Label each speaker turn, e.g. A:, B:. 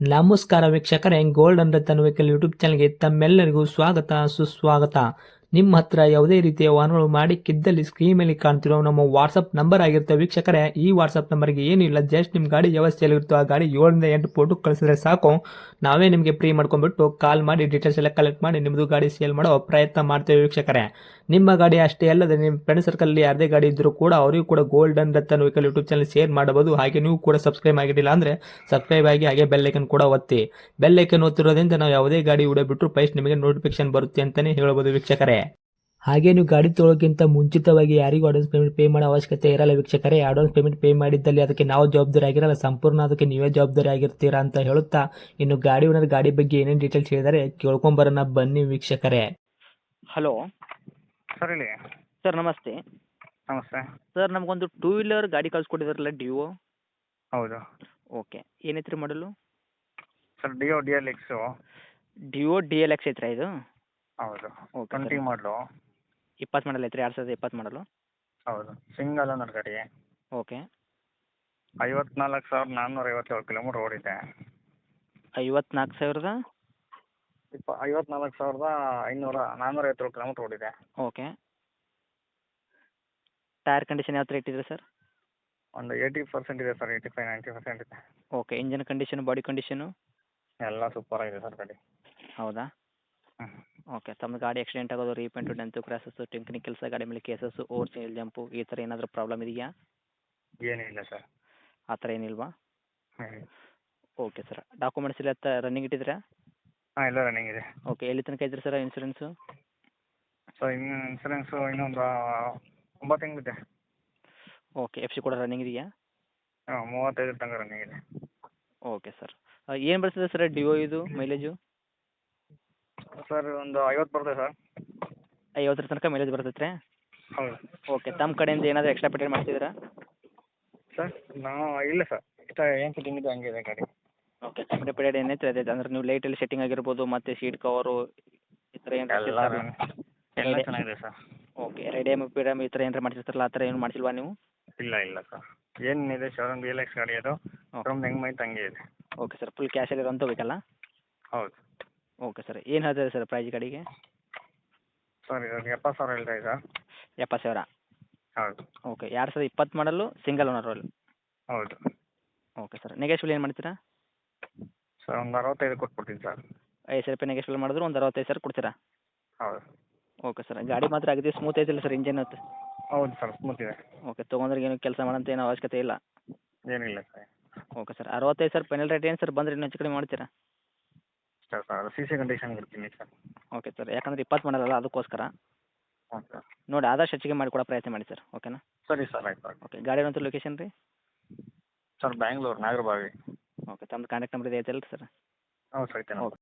A: ನಮಸ್ಕಾರ ವೀಕ್ಷಕರೇ, golden Ratan vehicle YouTube ಚಾನಲ್ಗೆ ತಮ್ಮೆಲ್ಲರಿಗೂ ಸ್ವಾಗತ ಸುಸ್ವಾಗತ. ನಿಮ್ಮ ಹತ್ರ ಯಾವುದೇ ರೀತಿಯ ವಾಹನಗಳು ಮಾಡಿಕ್ಕಿದ್ದಲ್ಲಿ ಸ್ಕ್ರೀನ್ ಮೇಲೆ ಕಾಣ್ತಿರೋ ನಮ್ಮ ವಾಟ್ಸಪ್ ನಂಬರ್ ಆಗಿರುತ್ತೆ ವೀಕ್ಷಕರೇ. ಈ ವಾಟ್ಸಪ್ ನಂಬರ್ಗೆ ಏನಿಲ್ಲ, ಜಸ್ಟ್ ನಿಮ್ಮ ಗಾಡಿ ವ್ಯವಸ್ಥೆಯಲ್ಲಿರುತ್ತೋ ಆ ಗಾಡಿ 7 ರಿಂದ 8 ಫೋಟೋ ಕಳಿಸಿದ್ರೆ ಸಾಕು, ನಾವೇ ನಿಮಗೆ ಫ್ರೀ ಮಾಡ್ಕೊಂಡ್ಬಿಟ್ಟು ಕಾಲ್ ಮಾಡಿ ಡೀಟೇಲ್ಸ್ ಎಲ್ಲ ಕಲೆಕ್ಟ್ ಮಾಡಿ ನಿಮ್ಮದು ಗಾಡಿ ಸೇಲ್ ಮಾಡೋ ಪ್ರಯತ್ನ ಮಾಡ್ತೇವೆ ವೀಕ್ಷಕರೇ. ನಿಮ್ಮ ಗಾಡಿ ಅಷ್ಟೇ ಅಲ್ಲದೆ ನಿಮ್ಮ ಫ್ರೆಂಡ್ ಸರ್ಕಲ್ ಯಾರದೇ ಗಾಡಿ ಇದ್ದರೂ ಕೂಡ ಅವರಿಗೂ ಕೂಡ golden Ratan vehicle YouTube channel share ಮಾಡಬಹುದು. ಹಾಗೆ ನೀವು ಕೂಡ ಸಬ್ಸ್ಕ್ರೈಬ್ ಆಗಿರಲಿಲ್ಲ ಅಂದರೆ ಸಬ್ಸ್ಕ್ರೈಬ್ ಆಗಿ ಹಾಗೆ ಬೆಲ್ ಐಕನ್ ಕೂಡ ಒತ್ತಿ. ಬೆಲ್ ಐಕನ್ ಒತ್ತಿರೋದ್ರಿಂದ ನಾವು ಯಾವುದೇ ಗಾಡಿ ವಿಡಿಯೋ ಬಿಟ್ಟರು ಫಸ್ಟ್ ನಿಮಗೆ ನೋಟಿಫಿಕೇಶನ್ ಬರುತ್ತೆ ಅಂತಾನೆ ಹೇಳ್ಬೋದು ವೀಕ್ಷಕರೇ. ಹಾಗೆ ನೀವು ಗಾಡಿ ತೊಳೋಕ್ಕಿಂತ ಮುಂಚಿತವಾಗಿ ಯಾರಿಗೂ ಅಡ್ವಾನ್ಸ್ ಪೇಮೆಂಟ್ ಪೇ ಮಾಡೋ ಅವಶ್ಯಕತೆ ಇರಲ್ಲ ವೀಕ್ಷಕರೇ. ಅಡ್ವಾನ್ಸ್ ಪೇಮೆಂಟ್ ಪೇ ಮಾಡಿದ್ದಲ್ಲಿ ಅದಕ್ಕೆ ನಾವು ಜವಾಬ್ದಾರಿ ಆಗಿರಲ್ಲ, ಸಂಪೂರ್ಣ ಅದಕ್ಕೆ ನೀವೇ ಜವಾಬ್ದಾರಿ ಆಗಿರ್ತೀರಾ ಅಂತ ಹೇಳುತ್ತಾ, ಇನ್ನು ಗಾಡಿ ಓನರ್ ಗಾಡಿ ಬಗ್ಗೆ ಏನೇನು ಡೀಟೇಲ್ಸ್ ಹೇಳಿದರೆ ಕೇಳ್ಕೊಂಬರೋಣ ಬನ್ನಿ ವೀಕ್ಷಕರೇ.
B: ಹಲೋ
C: ಸರ್ ಹೇಳಿ.
B: ಸರ್ ನಮಸ್ತೆ.
C: ನಮಸ್ತೆ.
B: ಸರ್ ನಮಗೊಂದು ಟೂ ವೀಲರ್ ಗಾಡಿ ಕಳ್ಸಿಕೊಟ್ಟಿದ್ರಲ್ಲ ಡಿಯೋ.
C: ಹೌದು
B: ಓಕೆ, ಏನೈತ್ರಿ ಮಾಡಲು?
C: Sir Dio DLX.
B: Dio DLX ಐತ್ರಾ ಇದು?
C: ಹೌದು.
B: ಓಕೆ
C: 20 ಮಾಡಲು.
B: 20 ಮಾಡಲ್ ಐತ್ರಿ, 2020 ಮಾಡಲು.
C: ಹೌದು, ಸಿಂಗಲ್ ಓನರ್ ಗಾಡಿ.
B: ಓಕೆ,
C: 54,457 ಕಿಲೋಮೀಟರ್ ಓಡಿದೆ.
B: 54,000?
C: 54,457 ಕಿಲೋಮೀಟರ್ ಓಡಿದೆ.
B: ಓಕೆ, ಟೈರ್ ಕಂಡೀಷನ್ ಯಾವ ಥರ ಇಟ್ಟಿದ್ರಿ ಸರ್?
C: ಒಂದು 80% ಇದೆ ಸರ್, 85-90% ಇದೆ.
B: Okay, engine condition, body condition
C: ಎಲ್ಲ ಸೂಪರ್ ಆಗಿದೆ ಸರ್ ಗಾಡಿ.
B: ಹೌದಾ?
C: ಹ್ಞೂ.
B: ಓಕೆ, ತಮ್ಮ ಗಾಡಿ ಆಕ್ಸಿಡೆಂಟ್ ಆಗೋದು, ರೀಪೇಂಟು, ಡೆಂತು, ಕ್ರ್ಯಾಸಸ್ಸು, ಟಿಂಕನಿ ಕೆಲಸ, ಗಾಡಿ ಮೇಲೆ ಕೇಸಸ್ಸು, ಓವರ್ ಸಿಲ್ ಜಂಪು, ಈ ಥರ ಏನಾದರೂ ಪ್ರಾಬ್ಲಮ್ ಇದೆಯಾ?
C: ಏನಿಲ್ಲ ಸರ್.
B: ಆ ಥರ ಏನಿಲ್ವಾ?
C: ಹ್ಞೂ.
B: ಓಕೆ ಸರ್, ಡಾಕ್ಯುಮೆಂಟ್ಸ್ ಎಲ್ಲ ರನ್ನಿಂಗ್ ಇಟ್ಟಿದ್ದೀರಾ?
C: ಹಾಂ, ಎಲ್ಲ ರನ್ನಿಂಗ್ ಇದೆ.
B: ಓಕೆ, ಎಲ್ಲಿ ತನಕ ಇದ್ರಿ ಸರ್ ಇನ್ಸೂರೆನ್ಸು?
C: ಸೊ ಇನ್ಸೂರೆನ್ಸು ಇನ್ನೊಂದು 9 ತಿಂಗಳಿದೆ.
B: ಓಕೆ, FC ಕೂಡ ರನ್ನಿಂಗ್ ಇದೆಯಾ?
C: ಹಾಂ, 35 ತನಕ ರನ್ನಿಂಗ್ ಇದೆ.
B: ಓಕೆ ಸರ್, ಏನು ಬರ್ತದೆ ಸರ್ ಡಿಯೋ ಇದು ಮೈಲೇಜು?
C: ಸರ್ ಒಂದು 50 ಬರ್ತದೆ ಸರ್.
B: 50 ತನಕ ಮೈಲೇಜ್ ಬರ್ತೈತೆ ರೀ?
C: ಹೌದು.
B: ಓಕೆ, ತಮ್ಮ ಕಡೆಯಿಂದ ಏನಾದರೂ ಎಕ್ಸ್ಟ್ರಾ ಪೇಟೆಂಟ್ ಮಾಡ್ತಿದ್ದೀರಾ?
C: ಸರ್ ನಾವು ಇಲ್ಲ ಸರ್, ಇಷ್ಟ ಏನು ಫಿಟ್ಟಿಂಗ್ ಇದೆ ಹಂಗಿದೆ ಗಾಡಿ.
B: ಓಕೆ, ಕಂಪ್ನಿ ಪೀರಿಯಡ್ ಏನೈತೆ ಅದೇ ಅಂದರೆ ನೀವು ಲೈಟಲ್ಲಿ ಸೆಟ್ಟಿಂಗ್ ಆಗಿರ್ಬೋದು, ಮತ್ತು ಸೀಟ್ ಕವರು ಈ ಥರ ಏನು
C: ಎಲ್ಲ ಎಲ್ಲ ಚೆನ್ನಾಗಿದೆ ಸರ್.
B: ಓಕೆ, ರೇಡಿಯಮ್ ಪಿಡಮ್ ಈ ಥರ ಏನಾರು ಮಾಡಿರ್ತಾರಲ್ಲ ಆ ಥರ ಏನು ಮಾಡಿಸಿಲ್ವಾ ನೀವು?
C: ಇಲ್ಲ ಸರ್, ಏನಿದೆ ಶೋರೂಮ್ DLX ಗಾಡಿ ಅದು. ಶೋರೂಮ್ ಹೆಂಗೆ ಮೈತ್ ಹಂಗೆ ಇದೆ.
B: ಓಕೆ ಸರ್, ಫುಲ್ ಕ್ಯಾಶಲ್ಲಿರೋಂಥ ಬೇಕಲ್ಲ?
C: ಹೌದು.
B: ಓಕೆ ಸರ್, ಏನು ಹೇಳ್ತಾರೆ ಸರ್ ಪ್ರೈಸ್ ಗಾಡಿಗೆ?
C: ಸರ್ ಇದು 70,000 ಹೇಳ್ತಾ ಇದೆ ಸರ್.
B: 70,000?
C: ಹೌದು.
B: ಓಕೆ, 2020 ಮಾಡಲು ಸಿಂಗಲ್ ಓನರ್ ಅಲ್ಲಿ?
C: ಹೌದು.
B: ಓಕೆ ಸರ್, ನೆಗೆಶ್ವಲ್ ಏನು ಮಾಡ್ತೀರಾ?
C: ಸರ್ ಒಂದು 65 ಕೊಟ್ಬಿಡ್ತೀನಿ ಸರ್.
B: 5,000 ರೂಪಾಯಿ ನೆಗೆಶ್ವಲ್ ಮಾಡಿದ್ರು ಒಂದು 65,000 ಕೊಡ್ತೀರಾ?
C: ಹೌದು.
B: ಓಕೆ ಸರ್, ಗಾಡಿ ಮಾತ್ರ ಅಗದಿ ಸ್ಮೂತ್ ಐತಿಲ್ಲ ಸರ್ ಇಂಜನ್?
C: ಹೌದು ಸರ್, ಸ್ಮೂತ್ ಇದೆ.
B: ಓಕೆ, ತೊಗೊಂಡ್ರೆ ಏನು ಕೆಲಸ ಮಾಡೋಂಥ ಏನೋ ಅವಶ್ಯಕತೆ ಇಲ್ಲ?
C: ಏನಿಲ್ಲ sir.
B: Okay sir, 65,000 final rate ಏನು ಸರ್? ಬಂದರೆ ಇನ್ನೂ ಹೆಚ್ಚು ಕಡಿಮೆ ಮಾಡ್ತೀರಾ?
C: ಸರ್ CC ಕಂಡೀಷನ್ ಕೊಡ್ತೀನಿ ಸರ್.
B: ಓಕೆ ಸರ್, ಯಾಕಂದರೆ 20 ಮಾಡಲ್ಲ ಅದಕ್ಕೋಸ್ಕರ.
C: ಹಾಂ ಸರ್.
B: ನೋಡಿ ಆದಷ್ಟು ಹೆಚ್ಚಿಗೆ ಮಾಡಿಕೊಡೋ ಪ್ರಯತ್ನ ಮಾಡಿ ಸರ್, ಓಕೆನಾ?
C: ಸರಿ ಸರ್, ಆಯ್ತು.
B: ಓಕೆ, ಗಾಡಿ ಇರೋಂಥ ಲೊಕೇಶನ್ ರೀ?
C: ಸರ್ ಬ್ಯಾಂಗ್ಳೂರು ನಾಗರಬಾವಿ.
B: ಓಕೆ, ತಮ್ಮದು ಕಾಂಟ್ಯಾಕ್ಟ್ ನಂಬರ್ ಇದೆ ಐತಲ್ಲ ರೀ ಸರ್?
C: ಹೌದು ಸರ್,
B: ಓಕೆ.